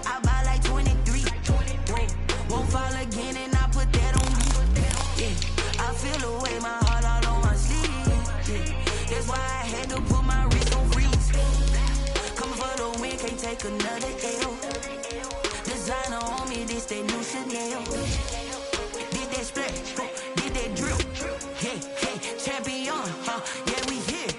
I buy like 23. Won't fall again and I put that on me. Yeah, I feel the way, my heart all on my sleeve. Yeah, that's why I had to put my wrist on freeze. Coming for the win, can't take another L. Designer on me, this that new Chanel. Did that splash, did that drill. Yeah, champion, yeah, we here.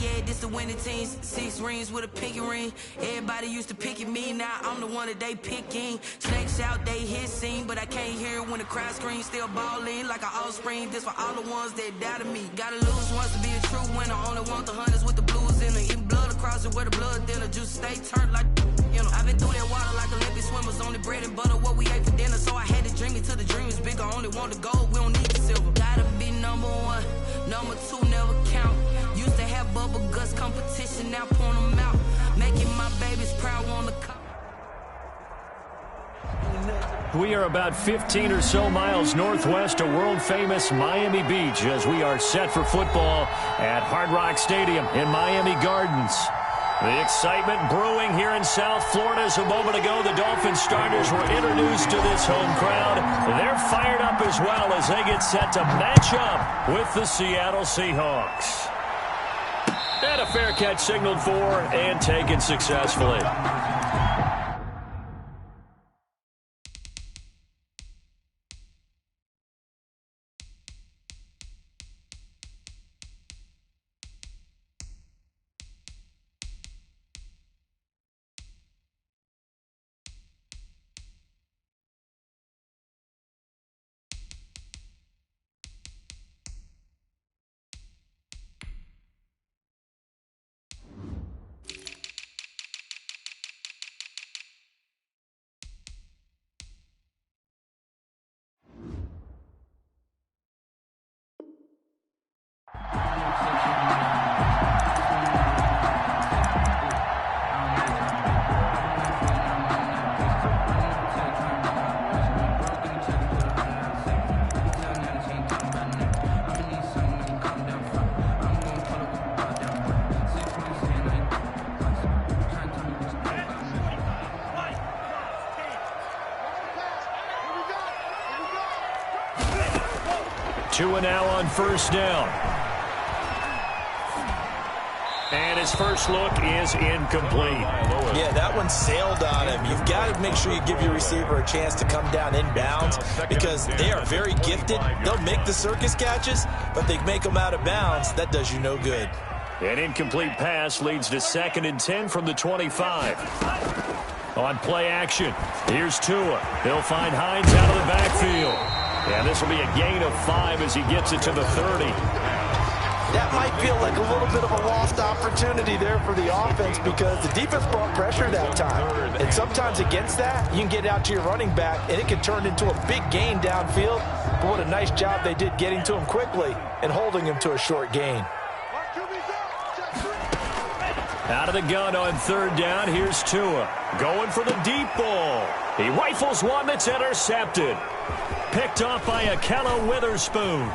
Yeah, this the winning teams. 6 rings with a pinky ring. Everybody used to pick at me, now I'm the one that they picking. Snakes out, they hit scene, but I can't hear it when the crowd screams. Still balling like an offspring. This for all the ones that doubted me. Gotta lose once to be a true winner. Only want the hunters with the blues in it. Eating blood across it where the blood dinner. Juice stay turned like, you know. I've been through that water like Olympic swimmers. Only bread and butter, what we ate for dinner. So I had to dream it till the dream is bigger. Only want the gold, we don't need the silver. Gotta be number 1, number 2 never count. Used to have bubble guts competition, now point them out. Making my babies proud on the cup. We are about 15 or so miles northwest of world-famous Miami Beach as we are set for football at Hard Rock Stadium in Miami Gardens. The excitement brewing here in South Florida as a moment ago the Dolphins starters were introduced to this home crowd. They're fired up as well as they get set to match up with the Seattle Seahawks. And a fair catch signaled for and taken successfully. Two and now on first down. And his first look is incomplete. Yeah, that one sailed on him. You've got to make sure you give your receiver a chance to come down inbounds because they are very gifted. They'll make the circus catches, but they make them out of bounds. That does you no good. An incomplete pass leads to 2nd and 10 from the 25. On play action, here's Tua. He'll find Hines out of the backfield. And this will be a gain of 5 as he gets it to the 30. That might feel like a little bit of a lost opportunity there for the offense because the defense brought pressure that time. And sometimes against that, you can get out to your running back, and it can turn into a big gain downfield. But what a nice job they did getting to him quickly and holding him to a short gain. Out of the gun on 3rd down, here's Tua. Going for the deep ball. He rifles one that's intercepted. Picked off by Akella Witherspoon.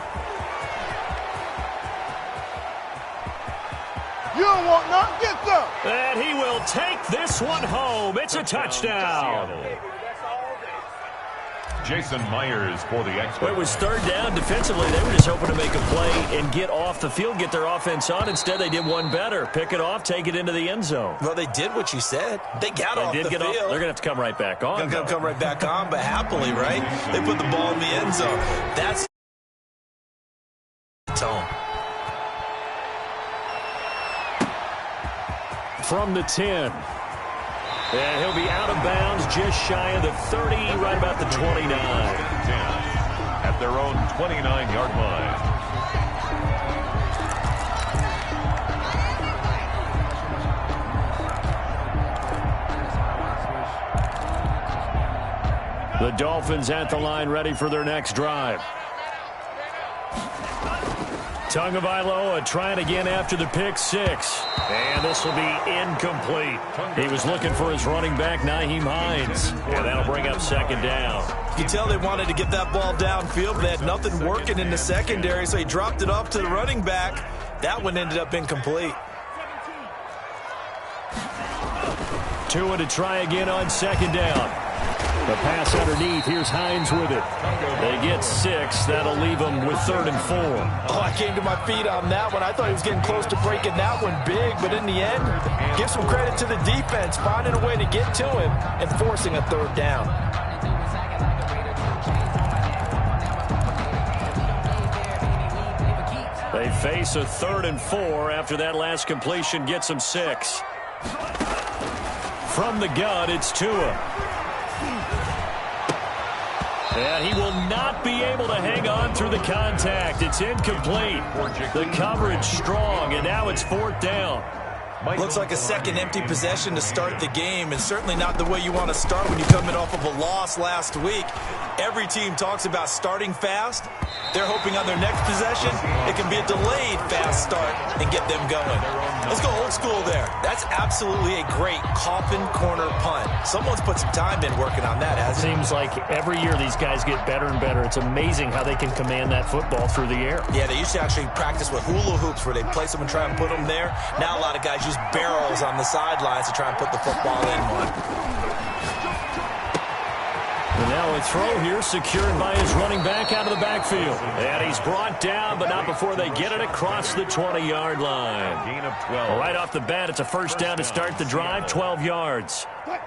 You don't want none, get some. And he will take this one home. It's a touchdown. Jason Myers for the expert. Well, it was 3rd down. Defensively, they were just hoping to make a play and get off the field, get their offense on. Instead, they did one better. Pick it off, take it into the end zone. Well, they did what you said. They got off the field. They're going to have to come right back on. They're going to come right back on, but happily, right? They put the ball in the end zone. That's tone. From the 10. And he'll be out of bounds just shy of the 30, right about the 29. At their own 29-yard line. The Dolphins at the line ready for their next drive. Tagovailoa trying again after the pick 6. And this will be incomplete. He was looking for his running back, Nyheim Hines. And that'll bring up 2nd down. You can tell they wanted to get that ball downfield, but they had nothing working in the secondary, so he dropped it off to the running back. That one ended up incomplete. Tua to try again on second down. The pass underneath. Here's Hines with it. They get 6. That'll leave them with 3rd and 4. Oh, I came to my feet on that one. I thought he was getting close to breaking that one big, but in the end, give some credit to the defense, finding a way to get to him and forcing a 3rd down. They face a 3rd and 4 after that last completion gets them 6. From the gun, it's Tua. And he will not be able to hang on through the contact. It's incomplete. The coverage strong, and now it's 4th down. Looks like a second empty possession to start the game, and certainly not the way you want to start when you come in off of a loss last week. Every team talks about starting fast. They're hoping on their next possession, it can be a delayed fast start and get them going. Let's go old school there. That's absolutely a great coffin corner punt. Someone's put some time in working on that, hasn't it? Seems like every year these guys get better and better. It's amazing how they can command that football through the air. Yeah, they used to actually practice with hula hoops where they place them and try and put them there. Now a lot of guys use barrels on the sidelines to try and put the football in one. And now a throw here secured by his running back out of the backfield. And he's brought down, but not before they get it across the 20-yard line. Gain of 12. Right off the bat, it's a 1st down to start the drive, 12 yards. 14.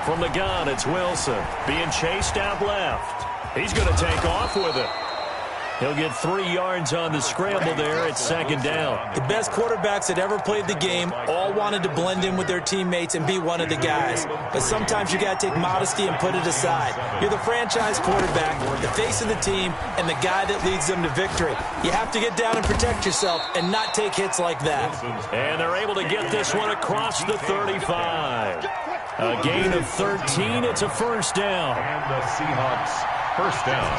From the gun, it's Wilson. Being chased out left. He's going to take off with it. He'll get 3 yards on the scramble there. It's 2nd down. The best quarterbacks that ever played the game all wanted to blend in with their teammates and be one of the guys. But sometimes you got to take modesty and put it aside. You're the franchise quarterback, the face of the team, and the guy that leads them to victory. You have to get down and protect yourself and not take hits like that. And they're able to get this one across the 35. A gain of 13. It's a 1st down. And the Seahawks 1st down.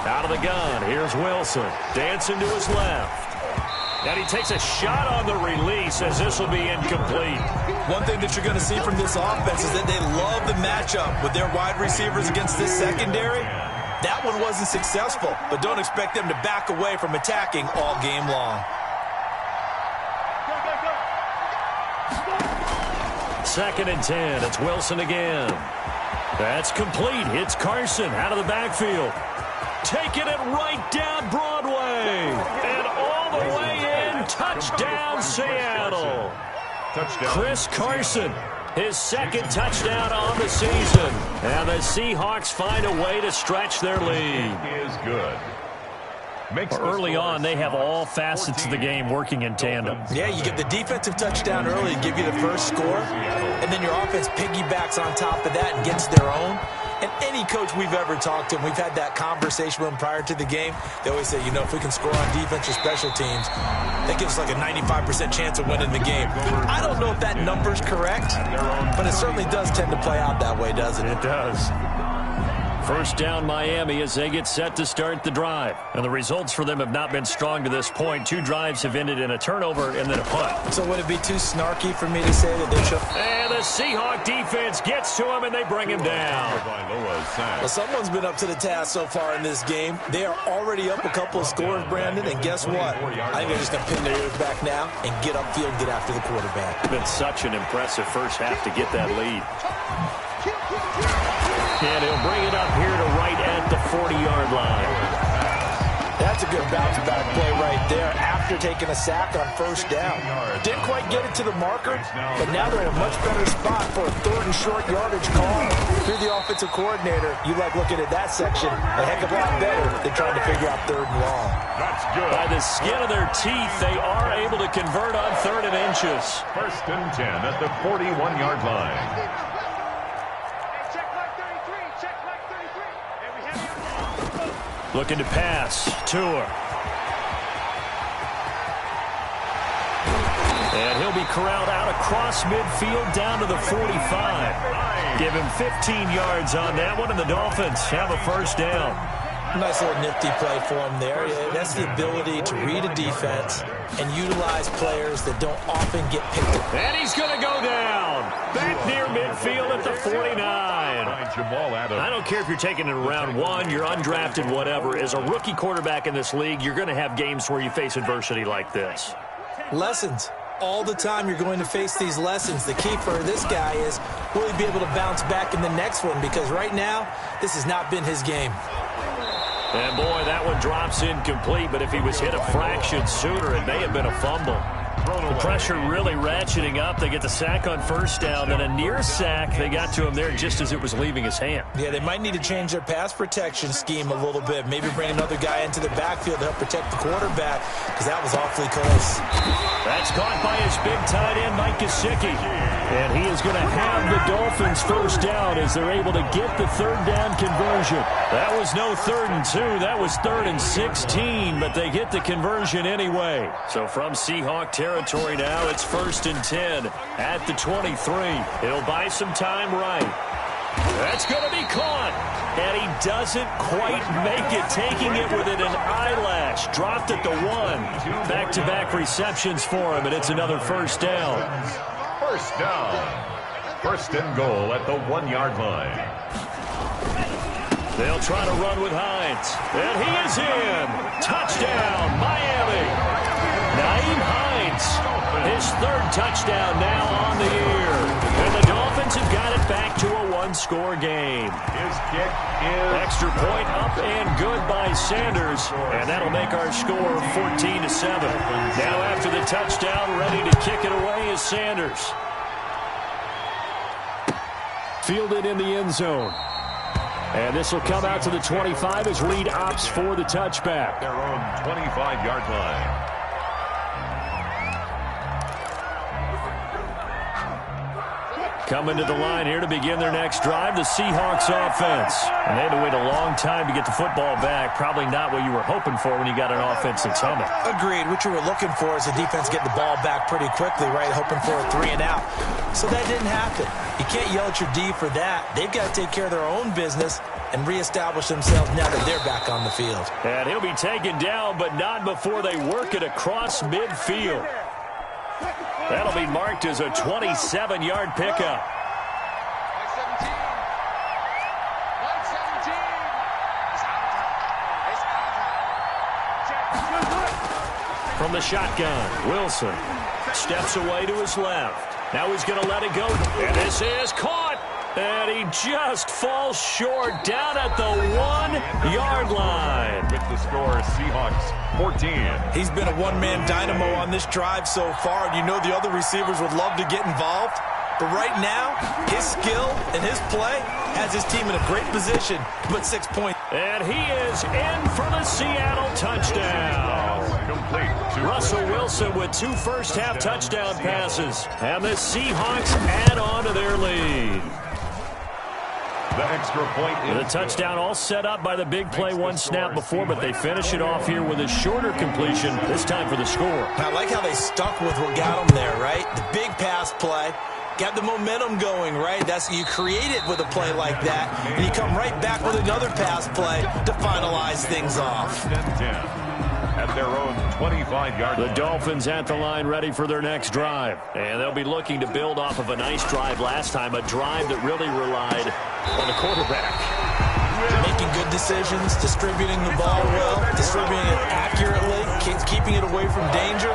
Out of the gun, here's Wilson. Dancing to his left. And he takes a shot on the release as this will be incomplete. One thing that you're going to see from this offense is that they love the matchup with their wide receivers against this secondary. That one wasn't successful, but don't expect them to back away from attacking all game long. 2nd and 10. It's Wilson again. That's complete. It's Carson out of the backfield. Taking it right down Broadway. And all the way in. Touchdown, Seattle. Touchdown. Chris Carson, his 2nd touchdown on the season. And the Seahawks find a way to stretch their lead. Is good. Early on, they have all facets of the game working in tandem. Yeah, you get the defensive touchdown early to give you the first score, and then your offense piggybacks on top of that and gets their own. And any coach we've ever talked to, and we've had that conversation with them prior to the game, they always say, you know, if we can score on defense or special teams, that gives us like a 95% chance of winning the game. I don't know if that number's correct, but it certainly does tend to play out that way, doesn't it? It does. 1st down Miami as they get set to start the drive. And the results for them have not been strong to this point. 2 drives have ended in a turnover and then a punt. So would it be too snarky for me to say that they should... And the Seahawk defense gets to him and they bring him down. Well, someone's been up to the task so far in this game. They are already up a couple of scores, Brandon, and guess what? I think they're just going to pin their ears back now and get upfield, get after the quarterback. It's been such an impressive first half to get that lead. And he'll bring it up here to right at the 40-yard line. That's a good bounce-back play right there after taking a sack on 1st down. Didn't quite get it to the marker, but now they're in a much better spot for a 3rd and short yardage call. If you're the offensive coordinator, you like looking at that section a heck of a lot better than trying to figure out 3rd and long. That's good. By the skin of their teeth, they are able to convert on 3rd and inches. 1st and 10 at the 41-yard line. Looking to pass. Tua. And he'll be corralled out across midfield down to the 45. Give him 15 yards on that one, and the Dolphins have a 1st down. Nice little nifty play for him there. That's the ability to read a defense and utilize players that don't often get picked up. And he's going to go down. Back near midfield at the 49. I don't care if you're taking it in round 1, you're undrafted, whatever. As a rookie quarterback in this league, you're going to have games where you face adversity like this. Lessons. All the time you're going to face these lessons. The key for this guy is, will he be able to bounce back in the next one? Because right now, this has not been his game. And boy, that one drops incomplete, but if he was hit a fraction sooner, it may have been a fumble. The pressure really ratcheting up. They get the sack on first down, then a near sack. They got to him there just as it was leaving his hand. Yeah, they might need to change their pass protection scheme a little bit. Maybe bring another guy into the backfield to help protect the quarterback, because that was awfully close. That's caught by his big tight end, Mike Gesicki. And he is going to have the Dolphins first down as they're able to get the third down conversion. That was no 3rd and 2. That was 3rd and 16, but they get the conversion anyway. So from Seahawk territory now, it's 1st and 10 at the 23. He'll buy some time right. That's going to be caught. And he doesn't quite make it, taking it within an eyelash. Dropped at the 1. Back-to-back receptions for him, and it's another first down. First down. 1st and goal at the 1-yard line. They'll try to run with Hines. And he is in. Touchdown, Miami. Nyheim Hines, his 3rd touchdown now on the year. And the Dolphins have got it back to a 1-score game. His kick is extra point up and good by Sanders. And that'll make our score 14-7. Now after the touchdown, ready to kick it away is Sanders. Fielded in the end zone. And this will come out to the 25 as Reed opts for the touchback. Their own 25-yard line. Coming to the line here to begin their next drive, the Seahawks offense. And they had to wait a long time to get the football back. Probably not what you were hoping for when you got an offense that's humming. Agreed. What you were looking for is the defense get the ball back pretty quickly, right? Hoping for a 3 and out. So that didn't happen. You can't yell at your D for that. They've got to take care of their own business and reestablish themselves now that they're back on the field. And he'll be taken down, but not before they work it across midfield. That'll be marked as a 27-yard pickup. From the shotgun, Wilson steps away to his left. Now he's going to let it go. And this is caught. And he just falls short down at the 1-yard line. With the score, Seahawks 14. He's been a one-man dynamo on this drive so far, and you know the other receivers would love to get involved. But right now, his skill and his play has his team in a great position to put 6 points. And he is in for the Seattle touchdown. Complete. Russell Wilson with 2 first-half touchdown passes. And the Seahawks add on to their lead. The extra point is the touchdown all set up by the big play 1 snap before, but they finish it off here with a shorter completion, this time for the score. I like how they stuck with what got them there, right? The big pass play. Got the momentum going, right? That's you create it with a play like that, and you come right back with another pass play to finalize things off. At their own 25-yard line. The Dolphins at the line ready for their next drive. And they'll be looking to build off of a nice drive last time, a drive that really relied on the quarterback. Making good decisions, distributing the ball well, distributing it accurately, keeping it away from danger.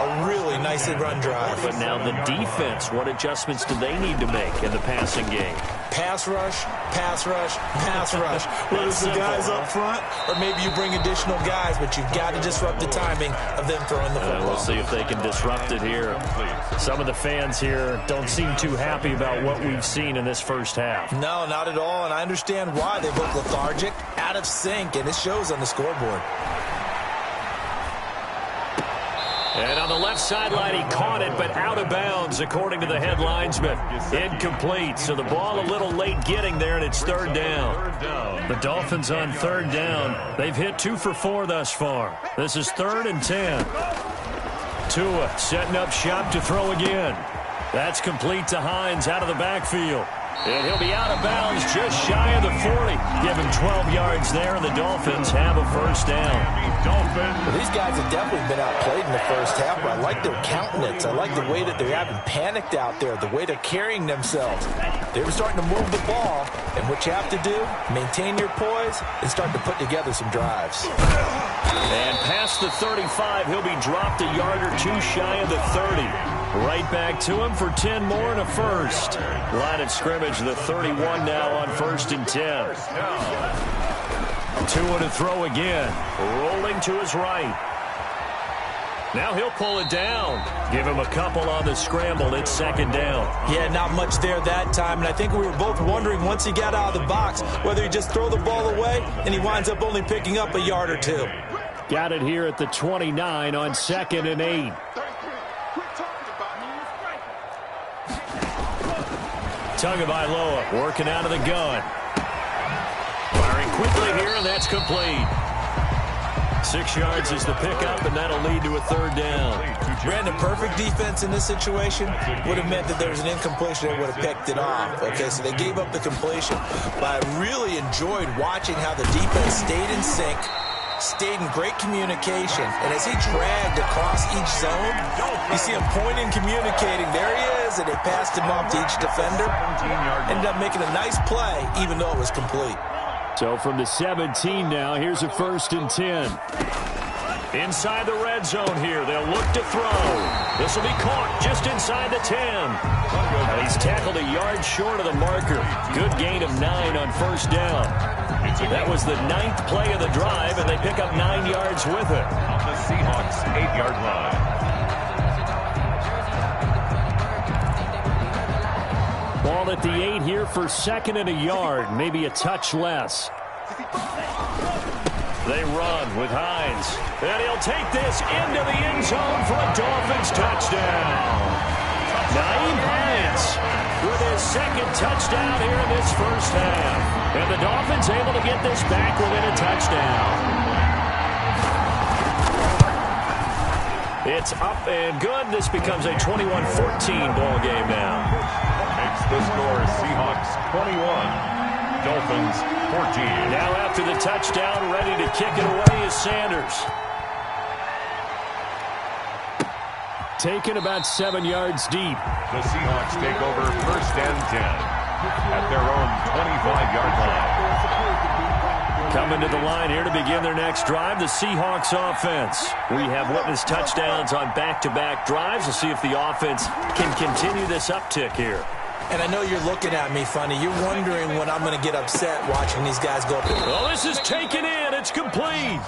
A really nicely run drive. But now the defense, what adjustments do they need to make in the passing game? Pass rush, pass rush, pass rush. Whether it's the guys up front or maybe you bring additional guys, but you've got to disrupt the timing of them throwing the football. We'll see if they can disrupt it here. Some of the fans here don't seem too happy about what we've seen in this first half. No, not at all, and I understand why. They look lethargic, out of sync, and it shows on the scoreboard. And on the left sideline, he caught it, but out of bounds, according to the head linesman. Incomplete, so the ball a little late getting there, and it's 3rd down. The Dolphins on 3rd down. They've hit 2 for 4 thus far. This is 3rd and 10. Tua setting up shop to throw again. That's complete to Hines out of the backfield. And he'll be out of bounds just shy of the 40. Give him 12 yards there, and the Dolphins have a first down. Well, these guys have definitely been outplayed in the first half, but I like their countenance. I like the way that they're having panicked out there, the way they're carrying themselves. They were starting to move the ball, and what you have to do, maintain your poise and start to put together some drives. And past the 35, he'll be dropped a yard or two shy of the 30. Right back to him for 10 more and a first. Line of scrimmage, the 31 now on 1st and 10. Tua to throw again. Rolling to his right. Now he'll pull it down. Give him a couple on the scramble. It's 2nd down. Yeah, not much there that time. And I think we were both wondering once he got out of the box whether he just throw the ball away and he winds up only picking up a yard or two. Got it here at the 29 on 2nd and 8. Tagovailoa working out of the gun. Firing quickly here, and that's complete. 6 yards is the pickup, and that'll lead to a 3rd down. Brandon, perfect defense in this situation would have meant that there was an incompletion that would have picked it off. Okay, so they gave up the completion. But I really enjoyed watching how the defense stayed in sync, stayed in great communication, and as he dragged across each zone, you see him pointing, communicating. There he is, and they passed him off to each defender. Ended up making a nice play, even though it was complete. So from the 17 now, here's a 1st and 10. Inside the red zone here, they'll look to throw. This will be caught just inside the 10. And he's tackled a yard short of the marker. Good gain of 9 on 1st down. That was the 9th play of the drive, and they pick up 9 yards with it. On the Seahawks 8-yard line. Ball at the 8 here for 2nd and a yard, maybe a touch less. They run with Hines, and he'll take this into the end zone for a Dolphins touchdown. Nyheim Hines with his 2nd touchdown here in this first half. And the Dolphins able to get this back within a touchdown. It's up and good. This becomes a 21-14 ball game now. Makes the score Seahawks 21, Dolphins 14. Now after the touchdown, ready to kick it away is Sanders. Taken about 7 yards deep. The Seahawks take over 1st and 10 at their own 25-yard line. Coming to the line here to begin their next drive, the Seahawks offense. We have witnessed touchdowns on back-to-back drives. We'll see if the offense can continue this uptick here. And I know you're looking at me funny. You're wondering when I'm going to get upset watching these guys go up there. Well, this is taken in. It's complete.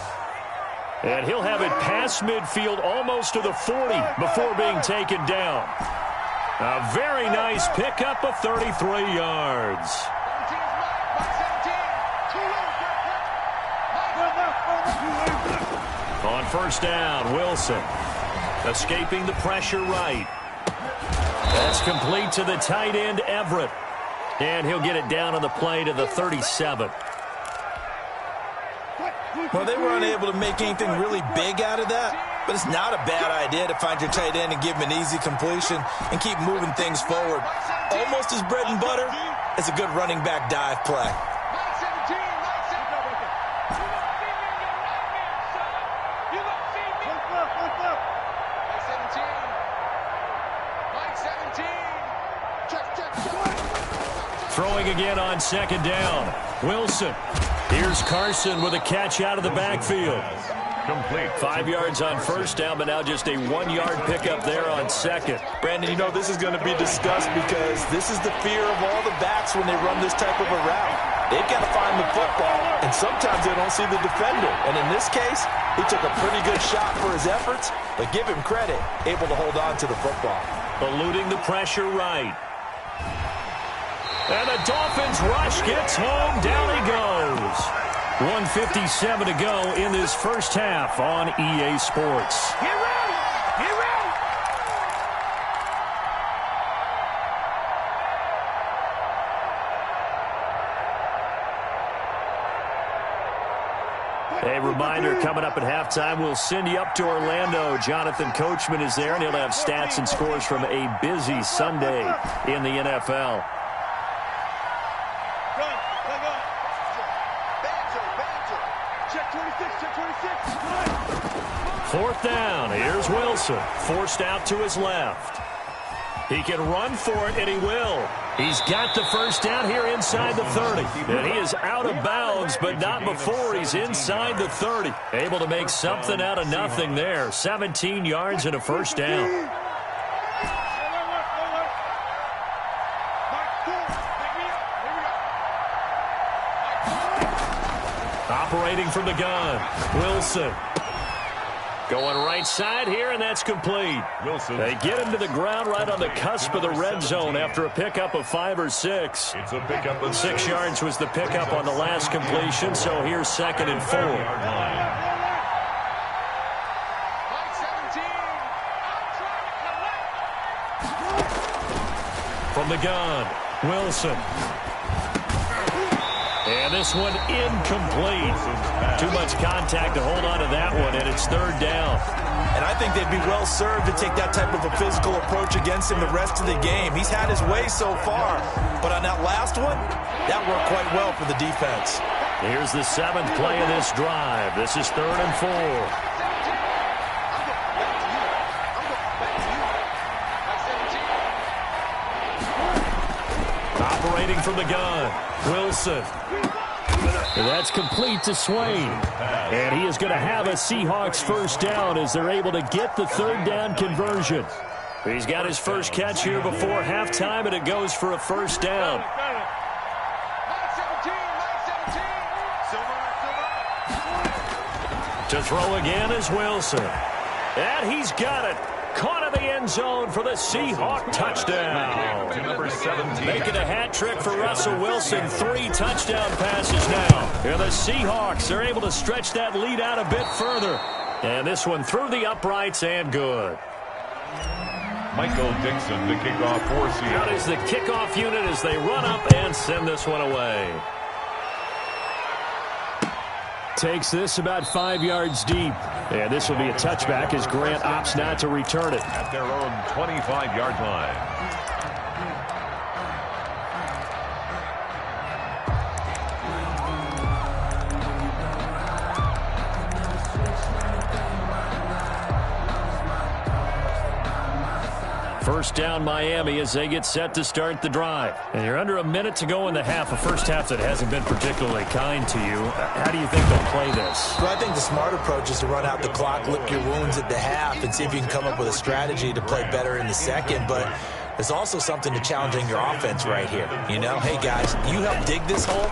And he'll have it past midfield almost to the 40 before being taken down. A very nice pickup of 33 yards. On 1st down, Wilson escaping the pressure right. That's complete to the tight end, Everett. And he'll get it down on the play to the 37. Well, they were unable to make anything really big out of that, but it's not a bad idea to find your tight end and give him an easy completion and keep moving things forward. Almost as bread and butter as a good running back dive play. Throwing again on 2nd down. Wilson. Here's Carson with a catch out of the backfield. Complete. 5 yards on 1st down, but now just a 1-yard pickup there on 2nd. Brandon, you know this is going to be discussed because this is the fear of all the backs when they run this type of a route. They've got to find the football, and sometimes they don't see the defender. And in this case, he took a pretty good shot for his efforts, but give him credit, able to hold on to the football. Eluding the pressure right. And the Dolphins rush gets home. Down he goes. 1:57 to go in this first half on EA Sports. Get ready! Get ready! A reminder coming up at halftime, we'll send you up to Orlando. Jonathan Coachman is there, and he'll have stats and scores from a busy Sunday in the NFL. 4th down. Here's Wilson. Forced out to his left. He can run for it, and he will. He's got the first down here inside the 30. And he is out of bounds, but not before he's inside the 30. Able to make something out of nothing there. 17 yards and a first down. Operating from the gun, Wilson. Going right side here, and that's complete. Wilson. They get him to the ground right on the cusp of the red zone after a pickup of 5 or 6. It's a pickup of 6 yards was the pickup on the last completion, so here's 2nd and 4. From the gun, Wilson. And this one incomplete. Too much contact to hold on to that one, and it's 3rd down. And I think they'd be well served to take that type of a physical approach against him the rest of the game. He's had his way so far, but on that last one, that worked quite well for the defense. Here's the 7th play of this drive. This is 3rd and 4. Operating from the gun, Wilson. And that's complete to Swain. And he is going to have a Seahawks first down as they're able to get the 3rd down conversion. He's got his first catch here before halftime, and it goes for a first down. To throw again is Wilson. And he's got it. Caught in the end zone for the Seahawk touchdown. To number 17. Making a hat trick for Russell Wilson. 3 touchdown passes now. And the Seahawks are able to stretch that lead out a bit further. And this one through the uprights and good. Michael Dixon, the kickoff for Seattle. That is the kickoff unit as they run up and send this one away. Takes this about 5 yards deep. And this will be a touchback as Grant opts not to return it. At their own 25-yard line. First down Miami as they get set to start the drive. And you're under a minute to go in the half, a first half that hasn't been particularly kind to you. How do you think they'll play this? Well, I think the smart approach is to run out the clock, lick your wounds at the half, and see if you can come up with a strategy to play better in the second. But there's also something to challenging your offense right here. You know, hey, guys, you help dig this hole.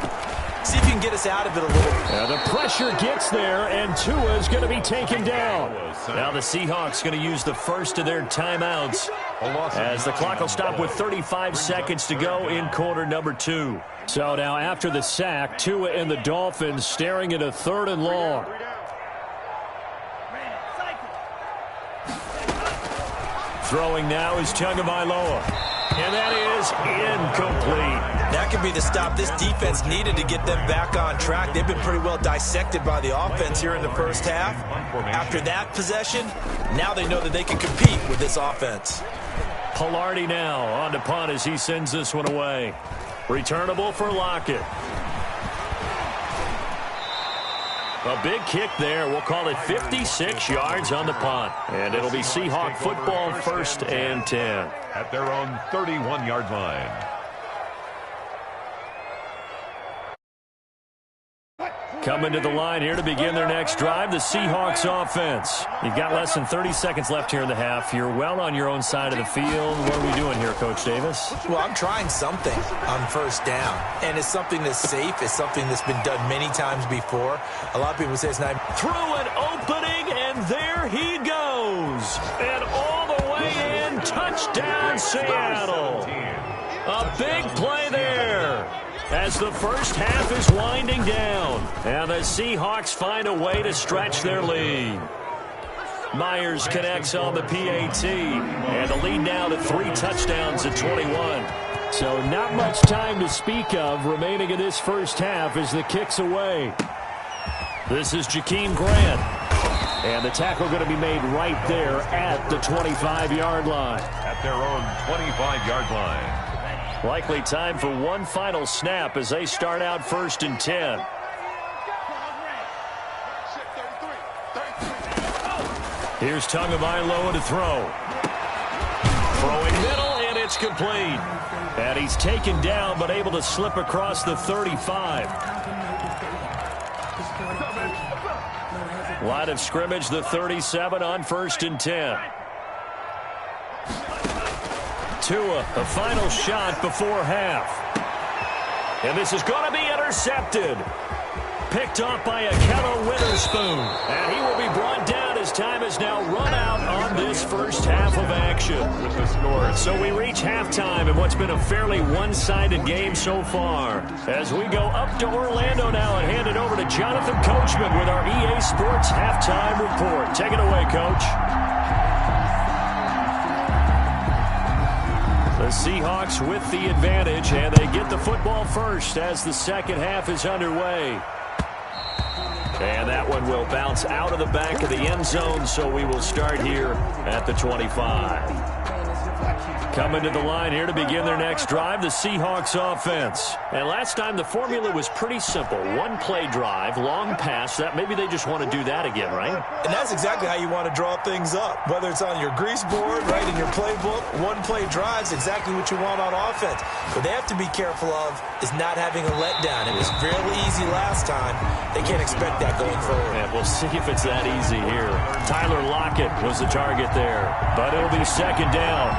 See if you can get us out of it a little. The pressure gets there, and Tua is going to be taken down. Now the Seahawks going to use the first of their timeouts as the clock will stop with 35 seconds to go in quarter number 2. So now after the sack, Tua and the Dolphins staring at a 3rd and long. Throwing now is Tagovailoa. And that is incomplete. That could be the stop this defense needed to get them back on track. They've been pretty well dissected by the offense here in the first half. After that possession, now they know that they can compete with this offense. Pilardi now on to punt as he sends this one away. Returnable for Lockett. A big kick there. We'll call it 56 yards on the punt. And it'll be Seahawk football 1st and 10. At their own 31-yard line. Coming to the line here to begin their next drive, the Seahawks offense. You've got less than 30 seconds left here in the half. You're well on your own side of the field. What are we doing here, Coach Davis? Well, I'm trying something on first down. And it's something that's safe. It's something that's been done many times before. A lot of people say it's not. Through an opening, and there he goes. And all the way in, touchdown Seattle. A big play there as the first half is winding down. And the Seahawks find a way to stretch their lead. Myers connects on the PAT. And the lead now to 3 touchdowns at 21. So not much time to speak of remaining in this first half as the kick's away. This is Jakeem Grant. And the tackle going to be made right there at the 25-yard line. At their own 25-yard line. Likely time for one final snap as they start out 1st and 10. Here's Tagovailoa to throw. Throwing middle, and it's complete. And he's taken down, but able to slip across the 35. Line of scrimmage, the 37 on 1st and 10. Tua, a final shot before half. And this is going to be intercepted. Picked off by Akello Witherspoon. And he will be brought down as time has now run out on this first half of action. With the score. So we reach halftime in what's been a fairly one-sided game so far. As we go up to Orlando now and hand it over to Jonathan Coachman with our EA Sports Halftime Report. Take it away, Coach. The Seahawks with the advantage, and they get the football first as the second half is underway. And that one will bounce out of the back of the end zone, so we will start here at the 25. Coming to the line here to begin their next drive, the Seahawks offense. And last time the formula was pretty simple. One-play drive, long pass. That maybe they just want to do that again, right? And that's exactly how you want to draw things up. Whether it's on your grease board, right, in your playbook, one-play drives exactly what you want on offense. What they have to be careful of is not having a letdown. It was really easy last time. They can't expect that going forward. And we'll see if it's that easy here. Tyler Lockett was the target there, but it'll be second down.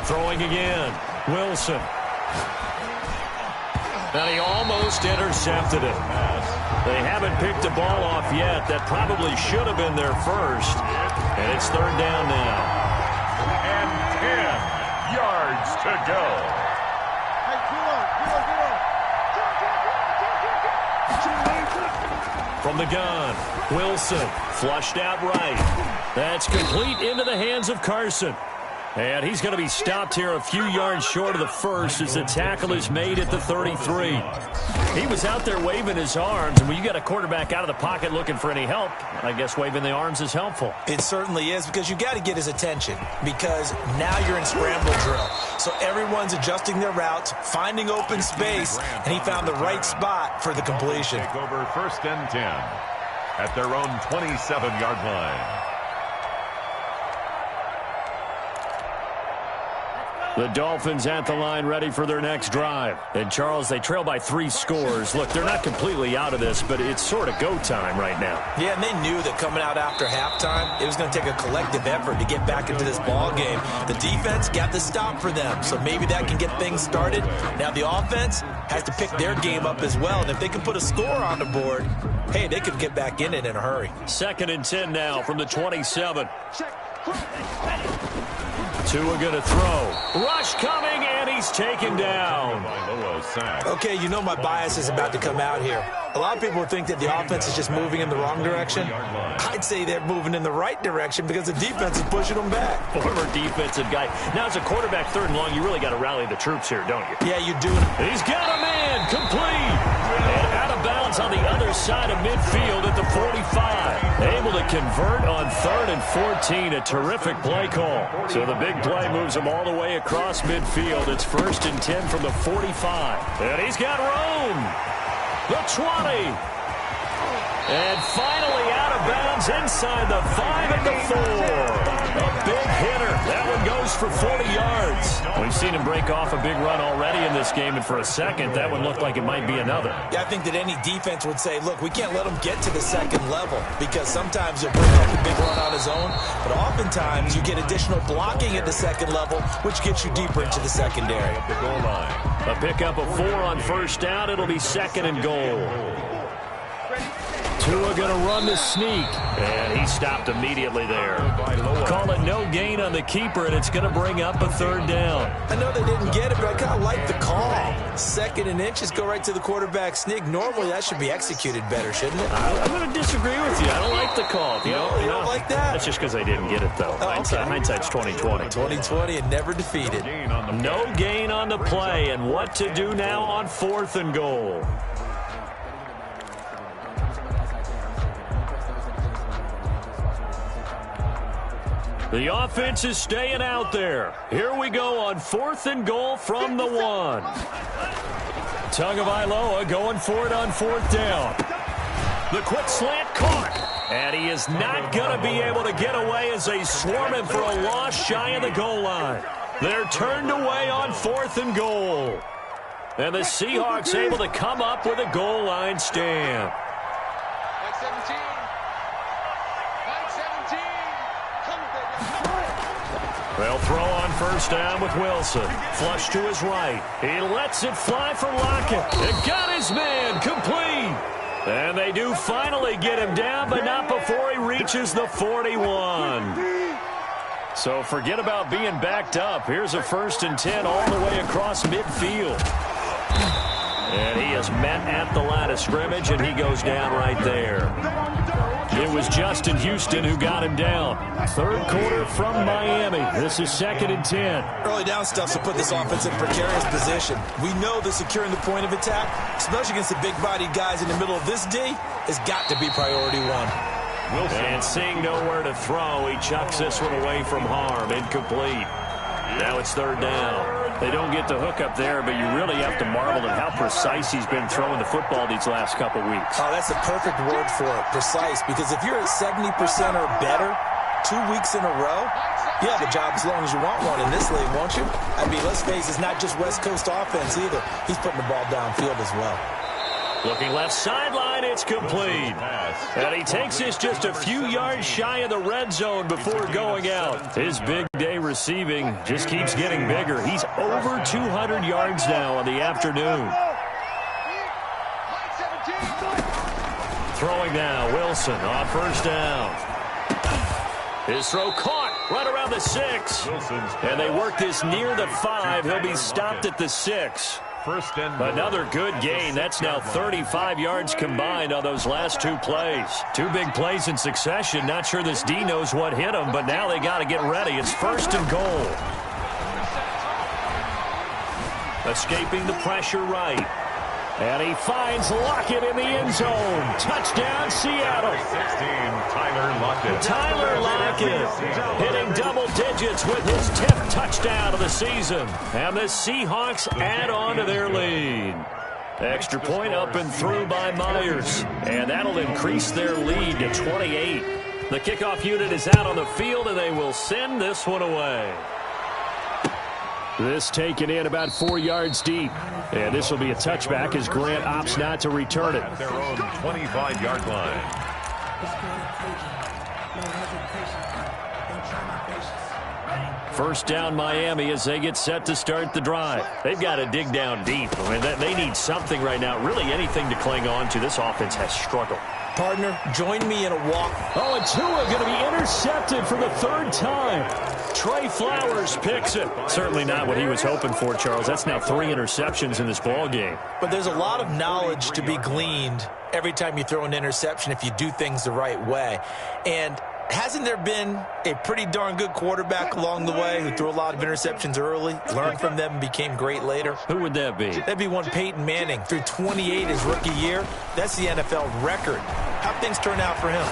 Throwing again, Wilson. And he almost intercepted it. They haven't picked the ball off yet. That probably should have been their first. And it's third down now. And 10 yards to go. From the gun, Wilson flushed out right. That's complete into the hands of Carson. And he's going to be stopped here a few yards short of the first as the tackle is made at the 33. He was out there waving his arms, and when you got a quarterback out of the pocket looking for any help, I guess waving the arms is helpful. It certainly is, because you got to get his attention, because now you're in scramble drill. So everyone's adjusting their routes, finding open space, and he found the right spot for the completion. Take over 1st and 10 at their own 27-yard line. The Dolphins at the line ready for their next drive. And, Charles, they trail by 3 scores. Look, they're not completely out of this, but it's sort of go time right now. Yeah, and they knew that coming out after halftime, it was going to take a collective effort to get back into this ball game. The defense got the stop for them, so maybe that can get things started. Now the offense has to pick their game up as well, and if they can put a score on the board, hey, they could get back in it in a hurry. 2nd and 10 now from the 27. Tua going to throw. Rush coming, and he's taken down. Okay, you know my bias is about to come out here. A lot of people think that the offense is just moving in the wrong direction. I'd say they're moving in the right direction because the defense is pushing them back. Former defensive guy. Now, as a quarterback 3rd and long, you really got to rally the troops here, don't you? Yeah, you do. He's got a man, complete. And out of bounds on the other side of midfield at the 45. Able to convert on 3rd and 14. A terrific play call. So the big play moves him all the way across midfield. It's 1st and 10 from the 45. And he's got room. The 20. And finally out of bounds inside the 5 and the 4. A big hitter. That one goes for 40 yards. We've seen him break off a big run already in this game, and for a second, that one looked like it might be another. Yeah, I think that any defense would say, look, we can't let him get to the second level, because sometimes he'll bring off a big run on his own, but oftentimes you get additional blocking at the second level, which gets you deeper into the secondary. At the goal line. A pickup of 4 on 1st down. It'll be 2nd and goal. Tua going to run the sneak, and he stopped immediately there. Call it no gain on the keeper, and it's going to bring up a third down. I know they didn't get it, but I kind of like the call. 2nd and inches, go right to the quarterback sneak. Normally, that should be executed better, shouldn't it? I'm going to disagree with you. I don't like the call. You don't like that? That's just because they didn't get it, though. Hindsight's 20/20. 20/20 and never defeated. No gain on the play, and what to do now on 4th and goal. The offense is staying out there. Here we go on 4th and goal from the 1. Tagovailoa going for it on 4th down. The quick slant caught. And he is not going to be able to get away as they swarm him for a loss shy of the goal line. They're turned away on 4th and goal. And the Seahawks able to come up with a goal line stand. They'll throw on 1st down with Wilson. Flush to his right. He lets it fly for Lockett. It got his man complete. And they do finally get him down, but not before he reaches the 41. So forget about being backed up. Here's a 1st and 10 all the way across midfield. And he is met at the line of scrimmage, and he goes down right there. It was Justin Houston who got him down. 3rd quarter from Miami. This is 2nd and 10. Early down stuff to put this offense in a precarious position. We know that securing the point of attack, especially against the big-bodied guys in the middle of this D, has got to be priority 1. And seeing nowhere to throw, he chucks this one away from harm. Incomplete. Now it's 3rd down. They don't get the hook up there, but you really have to marvel at how precise he's been throwing the football these last couple weeks. Oh, that's a perfect word for it, precise, because if you're at 70% or better 2 weeks in a row, you have a job as long as you want one in this league, won't you? I mean, let's face it, it's not just West Coast offense either. He's putting the ball downfield as well. Looking left sideline, it's complete. And he takes this just a few yards shy of the red zone before going out. His big day receiving just keeps getting bigger. He's over 200 yards now on the afternoon. Throwing now, Wilson on 1st down. His throw caught right around the 6. And they work this near the 5. He'll be stopped at the 6. Another good gain. That's now 35 yards combined on those last 2 plays. 2 big plays in succession. Not sure this D knows what hit him, but now they got to get ready. It's 1st and goal. Escaping the pressure right. And he finds Lockett in the end zone. Touchdown, Seattle. 16, Tyler Lockett. Tyler Lockett hitting double digits with his 10th touchdown of the season. And the Seahawks add on to their lead. Extra point up and through by Myers. And that'll increase their lead to 28. The kickoff unit is out on the field, and they will send this one away. This taken in about 4 yards deep. And this will be a touchback as Grant opts not to return it. Their own 25-yard line. First down Miami as they get set to start the drive. They've got to dig down deep. I mean, they need something right now, really anything to cling on to. This offense has struggled. Partner, join me in a walk. Oh, and Tua going to be intercepted for the 3rd time. Trey Flowers picks it. Certainly not what he was hoping for, Charles. That's now 3 interceptions in this ball game. But there's a lot of knowledge to be gleaned every time you throw an interception if you do things the right way. And hasn't there been a pretty darn good quarterback along the way who threw a lot of interceptions early, learned from them, and became great later? Who would that be? That'd be one Peyton Manning. Threw 28 his rookie year. That's the NFL record. How'd things turn out for him?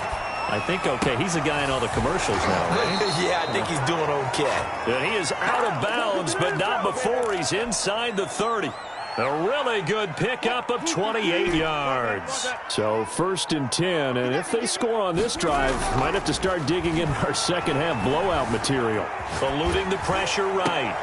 I think okay. He's a guy in all the commercials now, right? Yeah, I think he's doing okay. And he is out of bounds, but not before he's inside the 30. A really good pickup of 28 yards. So 1st and 10, and if they score on this drive, might have to start digging in our second half blowout material. Eluding the pressure right.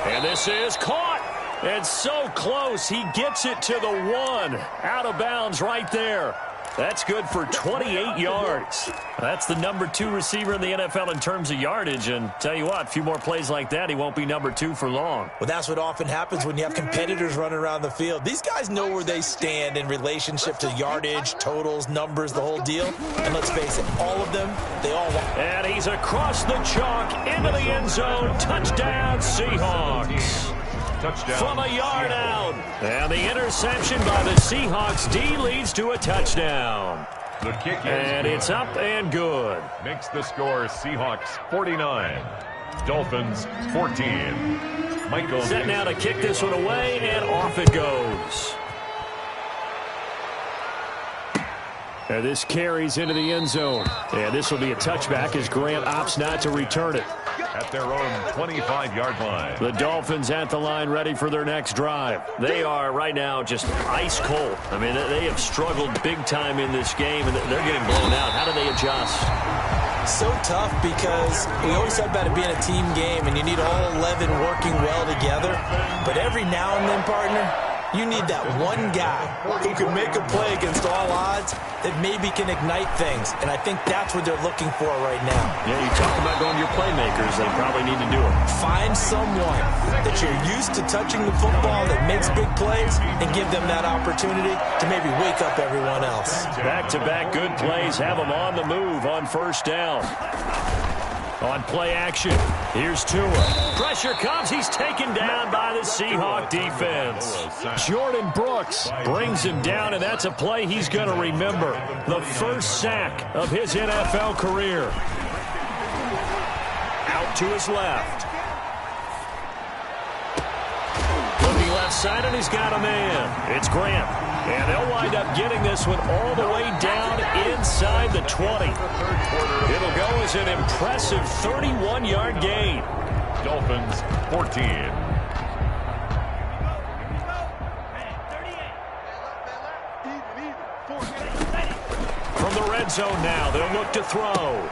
And this is caught. And so close, he gets it to the 1. Out of bounds right there. That's good for 28 yards. That's the number 2 receiver in the NFL in terms of yardage. And tell you what, a few more plays like that, he won't be number 2 for long. Well, that's what often happens when you have competitors running around the field. These guys know where they stand in relationship to yardage, totals, numbers, the whole deal. And let's face it, all of them, they all want. And he's across the chalk into the end zone. Touchdown, Seahawks. Touchdown. From a yard out. And the interception by the Seahawks D leads to a touchdown. The kick is and good. It's up and good. Makes the score Seahawks 49. Dolphins 14. Michael set now to kick this one away, and off it goes. And this carries into the end zone. And this will be a touchback as Grant opts not to return it. At their own 25-yard line. The Dolphins at the line ready for their next drive. They are right now just ice cold. I mean, they have struggled big time in this game, and they're getting blown out. How do they adjust? So tough because we always said about it being a team game, and you need all 11 working well together. But every now and then, partner, you need that one guy who can make a play against all odds that maybe can ignite things. And I think that's what they're looking for right now. Yeah, you talk about going to your playmakers. They probably need to do it. Find someone that you're used to touching the football that makes big plays and give them that opportunity to maybe wake up everyone else. Back-to-back good plays have them on the move on first down. On play action, here's Tua. Pressure comes. He's taken down by the Seahawk defense. Jordan Brooks brings him down, and that's a play he's going to remember. The first sack of his NFL career. Out to his left. Looking left side, and he's got a man. It's Grant. And they'll wind up getting this one all the way down inside the 20. It'll go as an impressive 31-yard gain. Dolphins 14. From the red zone now, they'll look to throw.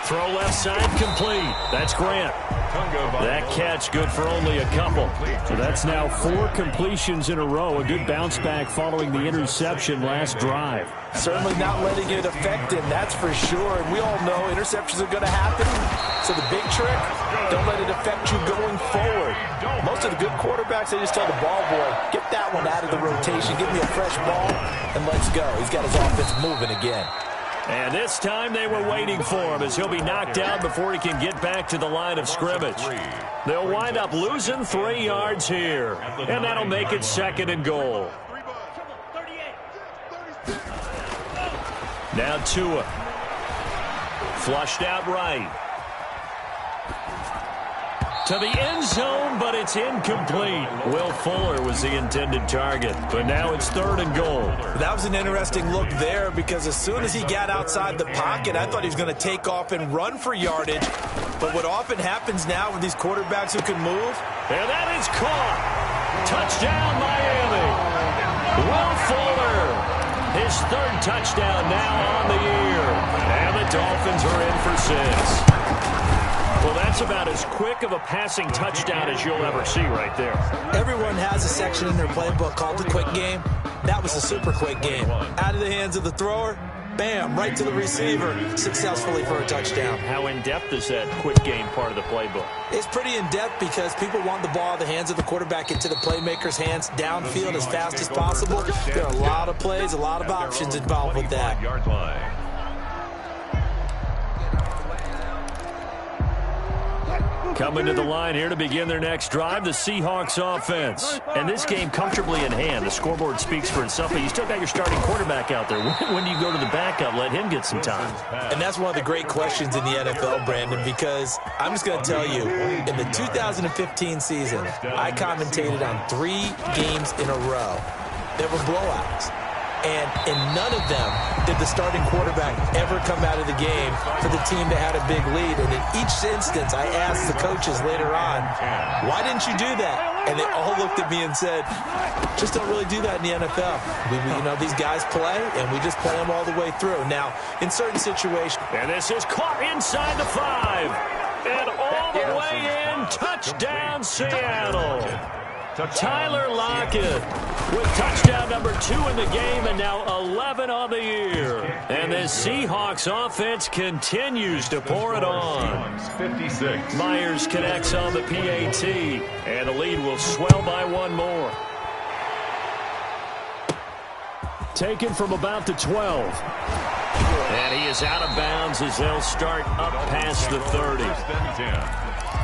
Throw left side complete. That's Grant. That catch good for only a couple. So that's now 4 completions in a row. A good bounce back following the interception last drive. Certainly not letting it affect him, that's for sure. And we all know interceptions are going to happen. So the big trick, don't let it affect you going forward. Most of the good quarterbacks, they just tell the ball boy, get that one out of the rotation, give me a fresh ball, and let's go. He's got his offense moving again. And this time they were waiting for him as he'll be knocked down before he can get back to the line of scrimmage. They'll wind up losing 3 yards here, and that'll make it 2nd and goal. Now Tua. Flushed out right. To the end zone, but it's incomplete. Will Fuller was the intended target, but now it's 3rd and goal. That was an interesting look there because as soon as he got outside the pocket, I thought he was going to take off and run for yardage. But what often happens now with these quarterbacks who can move. And that is caught. Touchdown, Miami. Will Fuller. His 3rd touchdown now on the year. And the Dolphins are in for 6. Well, that's about as quick of a passing touchdown as you'll ever see right there. Everyone has a section in their playbook called the quick game. That was a super quick game. Out of the hands of the thrower, bam, right to the receiver, successfully for a touchdown. How in-depth is that quick game part of the playbook? It's pretty in-depth because people want the ball in the hands of the quarterback into the playmaker's hands downfield as fast as possible. There are a lot of plays, a lot of options involved with that. Yard line. Coming to the line here to begin their next drive, the Seahawks offense. And this game comfortably in hand. The scoreboard speaks for itself, but you still got your starting quarterback out there. When do you go to the backup? Let him get some time. And that's one of the great questions in the NFL, Brandon, because I'm just going to tell you, in the 2015 season, I commentated on 3 games in a row. There were blowouts. And in none of them did the starting quarterback ever come out of the game for the team that had a big lead. And in each instance, I asked the coaches later on, why didn't you do that? And they all looked at me and said, just don't really do that in the NFL. You know, these guys play, and we just play them all the way through. Now, in certain situations. And this is caught inside the 5. And all the way in, touchdown, Seattle. Tyler Lockett with touchdown number 2 in the game and now 11 on the year. And the Seahawks offense continues to pour it on. 56. Myers connects on the PAT, and the lead will swell by 1 more. Taken from about the 12. And he is out of bounds as they'll start up past the 30.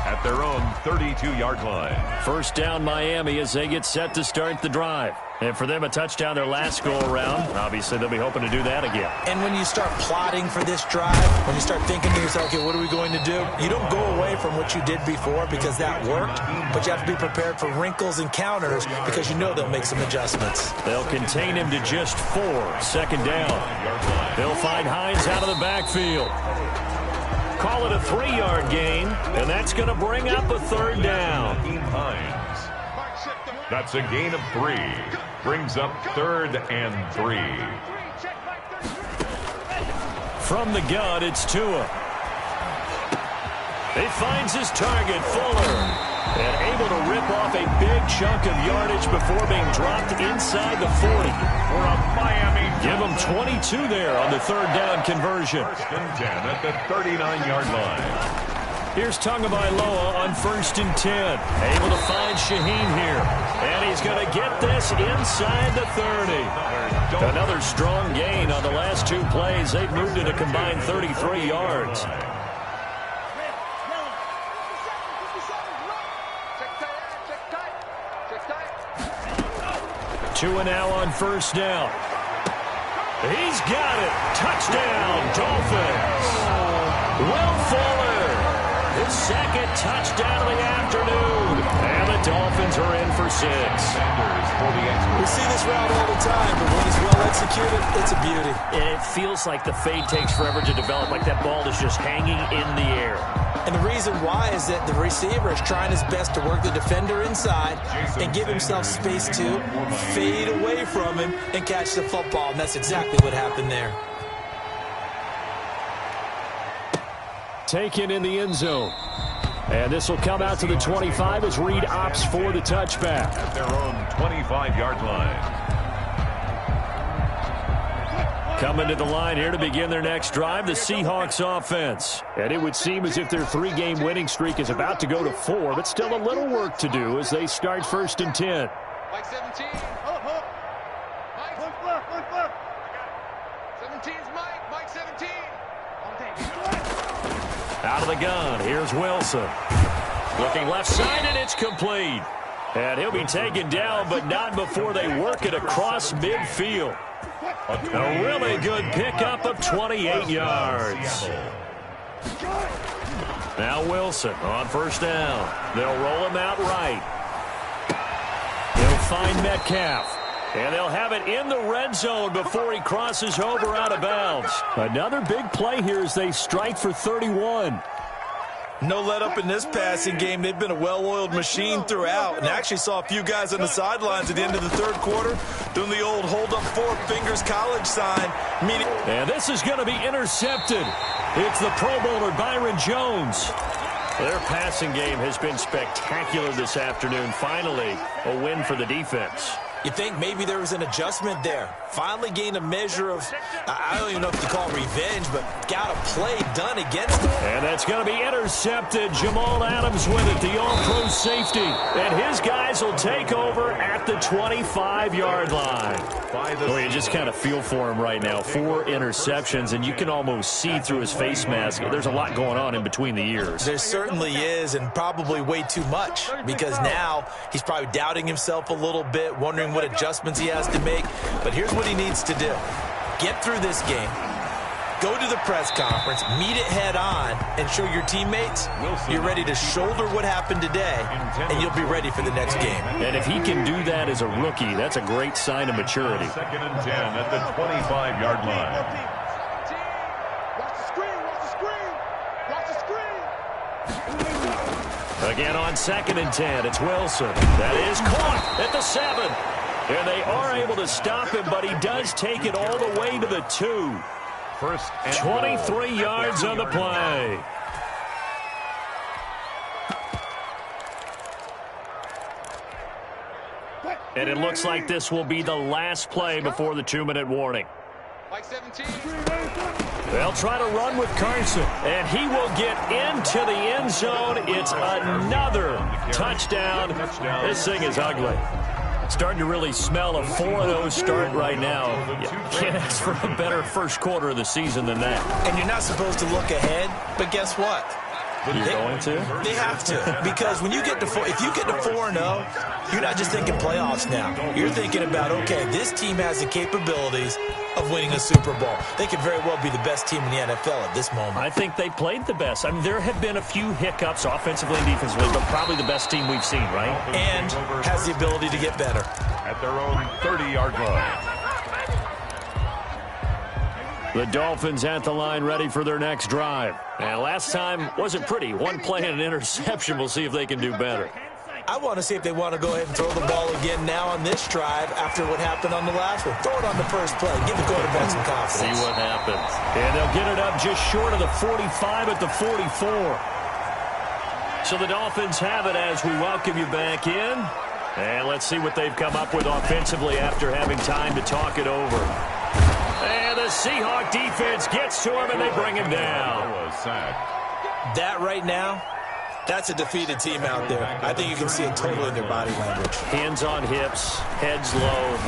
At their own 32-yard line. First down Miami as they get set to start the drive. And for them, a touchdown their last go-around. Obviously, they'll be hoping to do that again. And when you start plotting for this drive, when you start thinking to yourself, okay, what are we going to do? You don't go away from what you did before because that worked, but you have to be prepared for wrinkles and counters because you know they'll make some adjustments. They'll contain him to just 4. Second down. They'll find Hines out of the backfield. Call it a 3-yard gain, and that's going to bring up a 3rd down. Hines. That's a gain of 3. Brings up 3rd and 3. From the gun, it's Tua. He finds his target, Fuller. And able to rip off a big chunk of yardage before being dropped inside the 40. For a Miami. Give him 22 there on the 3rd down conversion. 1st and 10 at the 39-yard line. Here's Tagovailoa on 1st and 10. Able to find Shaheen here. And he's going to get this inside the 30. Another strong gain on the last 2 plays. They've moved it a combined 33 yards. 2 now on 1st down. He's got it. Touchdown, Dolphins. Will Fuller, his 2nd touchdown of the afternoon. And the Dolphins are in for 6. We see this route all the time, but when it's well executed, it's a beauty. And it feels like the fade takes forever to develop, like that ball is just hanging in the air. And the reason why is that the receiver is trying his best to work the defender inside and give himself space to fade away from him and catch the football. And that's exactly what happened there. Taken in the end zone. And this will come out to the 25 as Reed opts for the touchback. At their own 25-yard line. Coming to the line here to begin their next drive, the Seahawks offense. And it would seem as if their 3-game winning streak is about to go to 4, but still a little work to do as they start 1st and 10. Mike 17. Mike. Look. 17's Mike. Mike 17. Out of the gun, here's Wilson. Looking left side, and it's complete. And he'll be taken down, but not before they work it across midfield. A really good pickup of 28 yards. Now Wilson on 1st down. They'll roll him out right. They'll find Metcalf. And they'll have it in the red zone before he crosses over out of bounds. Another big play here as they strike for 31. No let up in this passing game. They've been a well-oiled machine throughout. And actually saw a few guys on the sidelines at the end of the 3rd quarter doing the old hold-up 4 fingers college sign. And this is going to be intercepted. It's the Pro Bowler Byron Jones. Their passing game has been spectacular this afternoon. Finally, a win for the defense. You think maybe there was an adjustment there. Finally gained a measure of, I don't even know if you call it revenge, but got a play done against him. And that's going to be intercepted. Jamal Adams with it, the all-pro safety. And his guys will take over at the 25-yard line. Well, you just kind of feel for him right now. 4 interceptions, and you can almost see through his face mask. There's a lot going on in between the ears. There certainly is, and probably way too much, because now he's probably doubting himself a little bit, wondering what adjustments he has to make. But here's what he needs to do. Get through this game. Go to the press conference, meet it head on, and show your teammates you're ready to shoulder what happened today, and you'll be ready for the next game. And if he can do that as a rookie, that's a great sign of maturity. 2nd and 10 at the 25-yard line. Again on 2nd and 10, it's Wilson. That is caught at the 7. And they are able to stop him, but he does take it all the way to the 2. 23 yards on the play. And it looks like this will be the last play before the 2-minute warning. Mike 17. They'll try to run with Carson, and he will get into the end zone. It's another touchdown. This thing is ugly. Starting to really smell a 4-0 start right now. You can't ask for a better first quarter of the season than that. And you're not supposed to look ahead, but guess what? You're going to? They have to, because when you get to if you get to 4-0, you're not just thinking playoffs now. You're thinking about, okay, this team has the capabilities of winning a Super Bowl. They could very well be the best team in the NFL at this moment. I think they played the best. I mean, there have been a few hiccups offensively and defensively, but probably the best team we've seen, right? And has the ability to get better. At their own 30-yard line. The Dolphins at the line ready for their next drive. And last time wasn't pretty. One play and an interception. We'll see if they can do better. I want to see if they want to go ahead and throw the ball again now on this drive after what happened on the last one. Throw it on the first play. Give the quarterback some confidence. See what happens. And they'll get it up just short of the 45 at the 44. So the Dolphins have it as we welcome you back in. And let's see what they've come up with offensively after having time to talk it over. And the Seahawks defense gets to him, and they bring him down. That right now, that's a defeated team out there. I think you can see it totally in their body language. Hands on hips, heads low.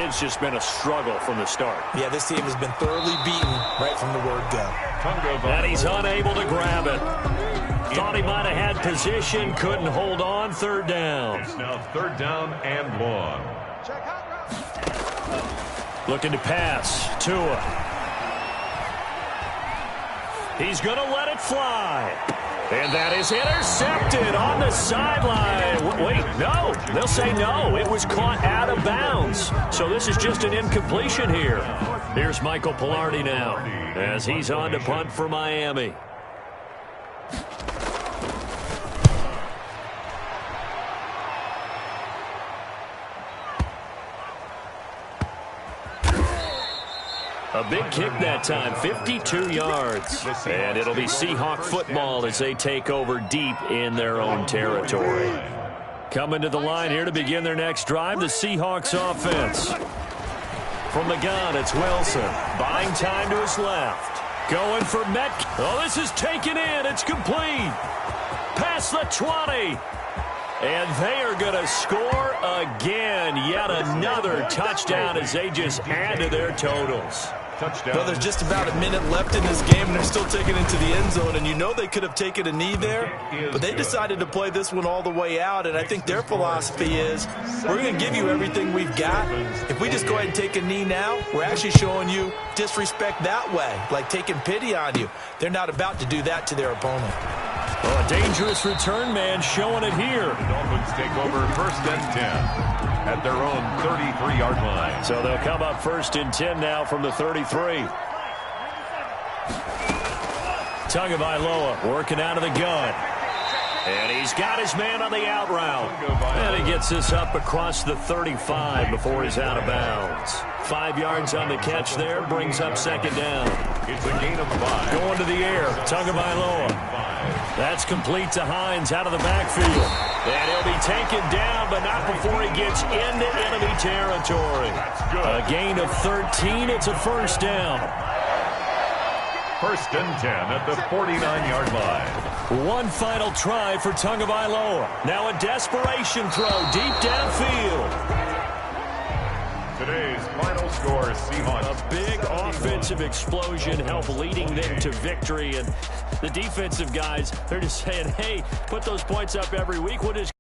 It's just been a struggle from the start. Yeah, this team has been thoroughly beaten right from the word go. And he's unable to grab it. Thought he might have had position, couldn't hold on. Third down. It's now 3rd down and long. Looking to pass. Tua. He's going to let it fly. And that is intercepted on the sideline. Wait, no. They'll say no. It was caught out of bounds. So this is just an incompletion here. Here's Michael Pilardi now as he's on to punt for Miami. A big kick that time, 52 yards. And it'll be Seahawk football as they take over deep in their own territory. Coming to the line here to begin their next drive, the Seahawks offense. From the gun, it's Wilson. Buying time to his left. Going for Metcalf. Oh, this is taken in. It's complete. Past the 20. And they are going to score again. Yet another touchdown as they just add to their totals. Well, there's just about a minute left in this game, and they're still taking it to the end zone. And you know they could have taken a knee there, but they decided to play this one all the way out. And I think their philosophy is, we're going to give you everything we've got. If we just go ahead and take a knee now, we're actually showing you disrespect that way, like taking pity on you. They're not about to do that to their opponent. Oh, a dangerous return man showing it here. The Dolphins take over 1st and 10 at their own 33-yard line. So they'll come up 1st and 10 now from the 33. Tagovailoa working out of the gun. And he's got his man on the out route. And he gets this up across the 35 before he's out of bounds. 5 yards on the catch there, brings up 2nd down. It's a gain of 5. Going to the air, Tagovailoa. That's complete to Hines out of the backfield. And he'll be taken down, but not before he gets into enemy territory. A gain of 13, it's a 1st down. 1st and 10 at the 49-yard line. One final try for Tagovailoa. Now a desperation throw deep downfield. Today's final score, Seahawks. A big offensive explosion helped leading them to victory. And the defensive guys, they're just saying, hey, put those points up every week. We'll just